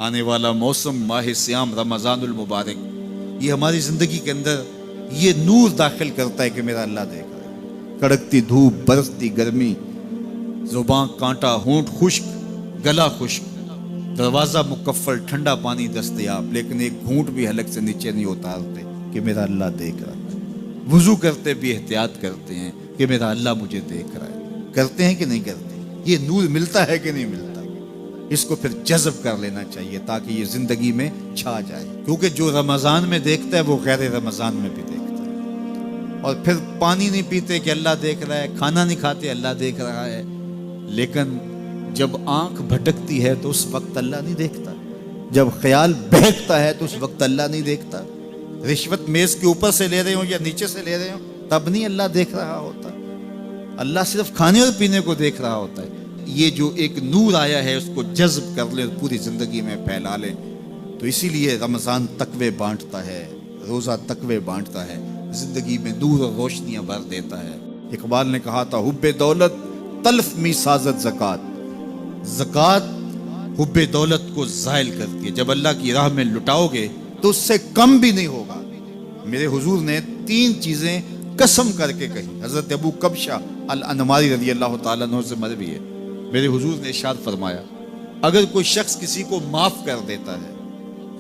آنے والا موسم ماہ سیام رمضان المبارک، یہ ہماری زندگی کے اندر یہ نور داخل کرتا ہے کہ میرا اللہ دیکھ رہا ہے۔ کڑکتی دھوپ، برستی گرمی، زباں کانٹا، ہونٹ خشک، گلا خشک، دروازہ مکفل، ٹھنڈا پانی دستیاب، لیکن ایک گھونٹ بھی حلق سے نیچے نہیں اتارتے کہ میرا اللہ دیکھ رہا ہے۔ وضو کرتے بھی احتیاط کرتے ہیں کہ میرا اللہ مجھے دیکھ رہا ہے۔ کرتے ہیں کہ نہیں کرتے؟ یہ نور ملتا ہے کہ نہیں ملتا؟ اس کو پھر جذب کر لینا چاہیے تاکہ یہ زندگی میں چھا جائے، کیونکہ جو رمضان میں دیکھتا ہے وہ غیر رمضان میں بھی دیکھتا ہے۔ اور پھر پانی نہیں پیتے کہ اللہ دیکھ رہا ہے، کھانا نہیں کھاتے اللہ دیکھ رہا ہے، لیکن جب آنکھ بھٹکتی ہے تو اس وقت اللہ نہیں دیکھتا، جب خیال بہکتا ہے تو اس وقت اللہ نہیں دیکھتا۔ رشوت میز کے اوپر سے لے رہے ہوں یا نیچے سے لے رہے ہوں تب نہیں اللہ دیکھ رہا ہوتا، اللہ صرف کھانے اور پینے کو دیکھ رہا ہوتا ہے۔ یہ جو ایک نور آیا ہے اس کو جذب کر لیں، پوری زندگی میں پھیلا لیں۔ تو اسی لیے رمضان تقوی بانٹتا ہے، روزہ تقوی بانٹتا ہے، زندگی میں نور اور روشنیاں بھر دیتا ہے۔ اقبال نے کہا تھا حب دولت تلف می سازت زکات، زکات حب دولت کو زائل کرتی ہے۔ جب اللہ کی راہ میں لٹاؤ گے تو اس سے کم بھی نہیں ہوگا۔ میرے حضور نے 3 چیزیں قسم کر کے کہی۔ حضرت ابو کبشہ الانماری رضی اللہ تعالیٰ عنہ سے مروی ہے، میرے حضور نے ارشاد فرمایا اگر کوئی شخص کسی کو معاف کر دیتا ہے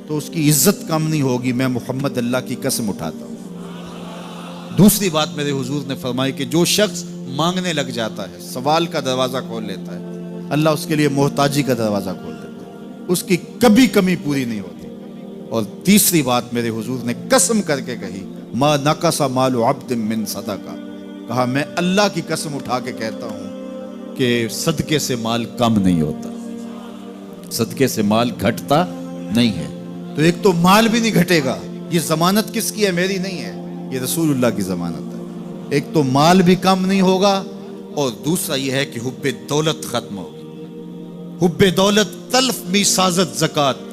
تو اس کی عزت کم نہیں ہوگی، میں محمد اللہ کی قسم اٹھاتا ہوں۔ دوسری بات میرے حضور نے فرمائی کہ جو شخص مانگنے لگ جاتا ہے، سوال کا دروازہ کھول لیتا ہے، اللہ اس کے لیے محتاجی کا دروازہ کھول دیتا ہے، اس کی کبھی کمی پوری نہیں ہوتی۔ اور تیسری بات میرے حضور نے قسم کر کے کہی ما نقص مال عبد من صدقہ، کہا میں اللہ کی قسم اٹھا کے کہتا ہوں کہ صدقے سے مال کم نہیں ہوتا، صدقے سے مال گھٹتا نہیں ہے۔ تو ایک تو مال بھی نہیں گھٹے گا، یہ ضمانت کس کی ہے؟ میری نہیں ہے، یہ رسول اللہ کی ضمانت ہے۔ ایک تو مال بھی کم نہیں ہوگا، اور دوسرا یہ ہے کہ حب دولت ختم ہوگی۔ حب دولت تلف می سازت زکات،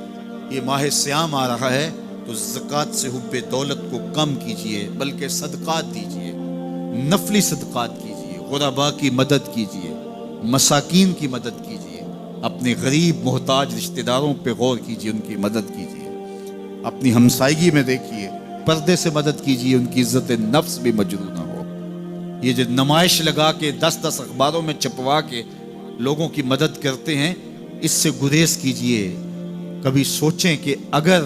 یہ ماہ سیام آ رہا ہے تو زکات سے حب دولت کو کم کیجئے، بلکہ صدقات دیجئے، نفلی صدقات کیجئے، غرباء کی مدد کیجئے، مساکین کی مدد کیجئے، اپنے غریب محتاج رشتہ داروں پہ غور کیجئے، ان کی مدد کیجئے، اپنی ہمسائیگی میں دیکھیے، پردے سے مدد کیجئے، ان کی عزت نفس بھی مجروح نہ ہو۔ یہ جو نمائش لگا کے 10 اخباروں میں چھپوا کے لوگوں کی مدد کرتے ہیں، اس سے گریز کیجئے۔ کبھی سوچیں کہ اگر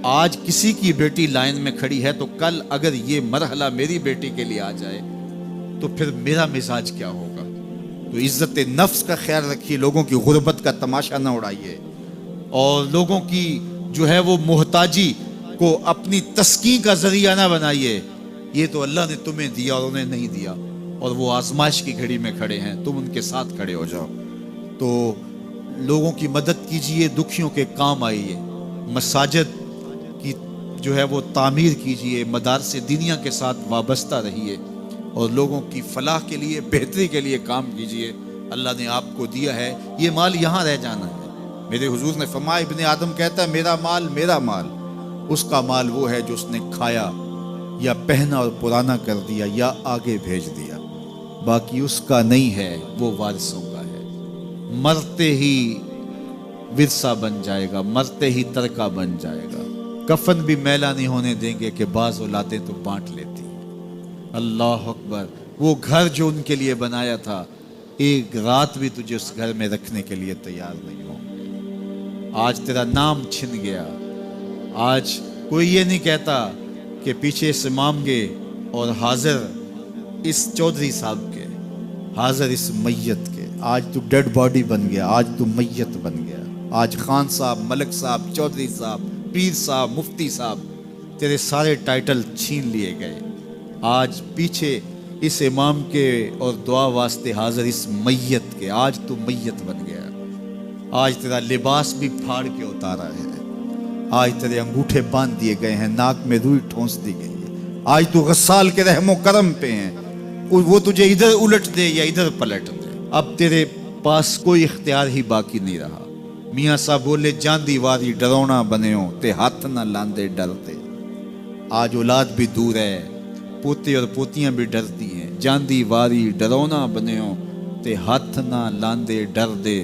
آج کسی کی بیٹی لائن میں کھڑی ہے تو کل اگر یہ مرحلہ میری بیٹی کے لیے آ جائے تو پھر میرا مزاج کیا ہوگا؟ تو عزت نفس کا خیال رکھیے، لوگوں کی غربت کا تماشا نہ اڑائیے، اور لوگوں کی جو ہے وہ محتاجی کو اپنی تسکین کا ذریعہ نہ بنائیے۔ یہ تو اللہ نے تمہیں دیا اور انہیں نہیں دیا، اور وہ آزمائش کی گھڑی میں کھڑے ہیں، تم ان کے ساتھ کھڑے ہو جاؤ۔ تو لوگوں کی مدد کیجئے، دکھیوں کے کام آئیے، مساجد کی جو ہے وہ تعمیر کیجئے، مدارس دینیا کے ساتھ وابستہ رہیے، اور لوگوں کی فلاح کے لیے، بہتری کے لیے کام کیجئے۔ اللہ نے آپ کو دیا ہے، یہ مال یہاں رہ جانا ہے۔ میرے حضور نے فرمایا ابن آدم کہتا ہے میرا مال میرا مال، اس کا مال وہ ہے جو اس نے کھایا یا پہنا اور پرانا کر دیا یا آگے بھیج دیا، باقی اس کا نہیں ہے، وہ وارثوں کا ہے۔ مرتے ہی ورثہ بن جائے گا، مرتے ہی ترکہ بن جائے گا۔ کفن بھی میلا نہیں ہونے دیں گے کہ بعض اولادیں تو بانٹ لیتی ہیں۔ اللہ اکبر، وہ گھر جو ان کے لیے بنایا تھا، ایک رات بھی تجھے اس گھر میں رکھنے کے لیے تیار نہیں ہوں گے۔ آج تیرا نام چھن گیا، آج کوئی یہ نہیں کہتا کہ پیچھے سے امام گے اور حاضر اس چودھری صاحب کے، حاضر اس میت کے۔ آج تو ڈیڈ باڈی بن گیا، آج تو میت بن گیا۔ آج خان صاحب، ملک صاحب، چودھری صاحب، پیر صاحب، مفتی صاحب، تیرے سارے ٹائٹل چھین لیے گئے۔ آج پیچھے اس امام کے اور دعا واسطے حاضر اس میت کے، آج تو میت بن گیا۔ آج تیرا لباس بھی پھاڑ کے اتارا ہے، آج تیرے انگوٹھے باندھ دیے گئے ہیں، ناک میں روئی ٹھونس دی گئی ہے۔ آج تو غسال کے رحم و کرم پہ ہیں، وہ تجھے ادھر الٹ دے یا ادھر پلٹ دے، اب تیرے پاس کوئی اختیار ہی باقی نہیں رہا۔ میاں صاحب بولے جاندی واری ڈرونا بنےو تے ہاتھ نہ لاندے ڈرتے۔ آج اولاد بھی دور ہے، پوتے اور پوتیاں بھی ڈرتی ہیں۔ جاندی واری ڈرونا بنےو تے ہاتھ نہ لاندے ڈر دے،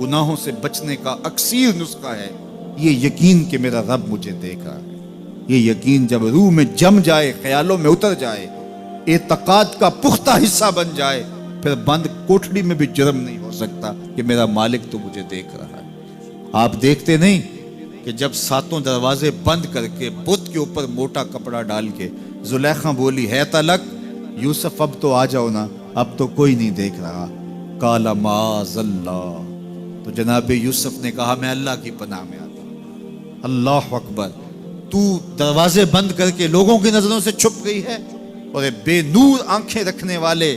گناہوں سے بچنے کا اکثیر نسخہ ہے یہ یقین کہ میرا رب مجھے دیکھ رہا ہے۔ یہ یقین جب روح میں جم جائے، خیالوں میں اتر جائے، اعتقاد کا پختہ حصہ بن جائے، پھر بند کوٹھڑی میں بھی جرم نہیں ہو سکتا کہ میرا مالک تو مجھے دیکھ رہا ہے۔ آپ دیکھتے نہیں کہ جب ساتوں دروازے بند کر کے بت کے اوپر موٹا کپڑا ڈال کے زلیخا بولی ہے تلک، یوسف اب تو آ جاؤ نا، اب تو کوئی نہیں دیکھ رہا، قال معاذ اللہ، تو جناب یوسف نے کہا میں اللہ کی پناہ میں آتا ہوں۔ اللہ اکبر، تو دروازے بند کر کے لوگوں کی نظروں سے چھپ گئی ہے، اور بے نور آنکھیں رکھنے والے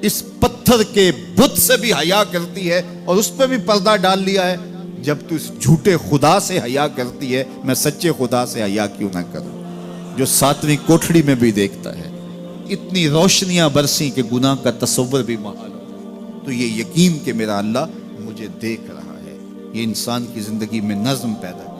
اس پتھر کے بت سے بھی حیا کرتی ہے اور اس پہ بھی پردہ ڈال لیا ہے۔ جب تو اس جھوٹے خدا سے حیا کرتی ہے، میں سچے خدا سے حیا کیوں نہ کروں جو ساتویں کوٹھڑی میں بھی دیکھتا ہے۔ اتنی روشنیاں برسی کہ گناہ کا تصور بھی محال ہو، تو یہ یقین کہ میرا اللہ مجھے دیکھ رہا ہے، یہ انسان کی زندگی میں نظم پیدا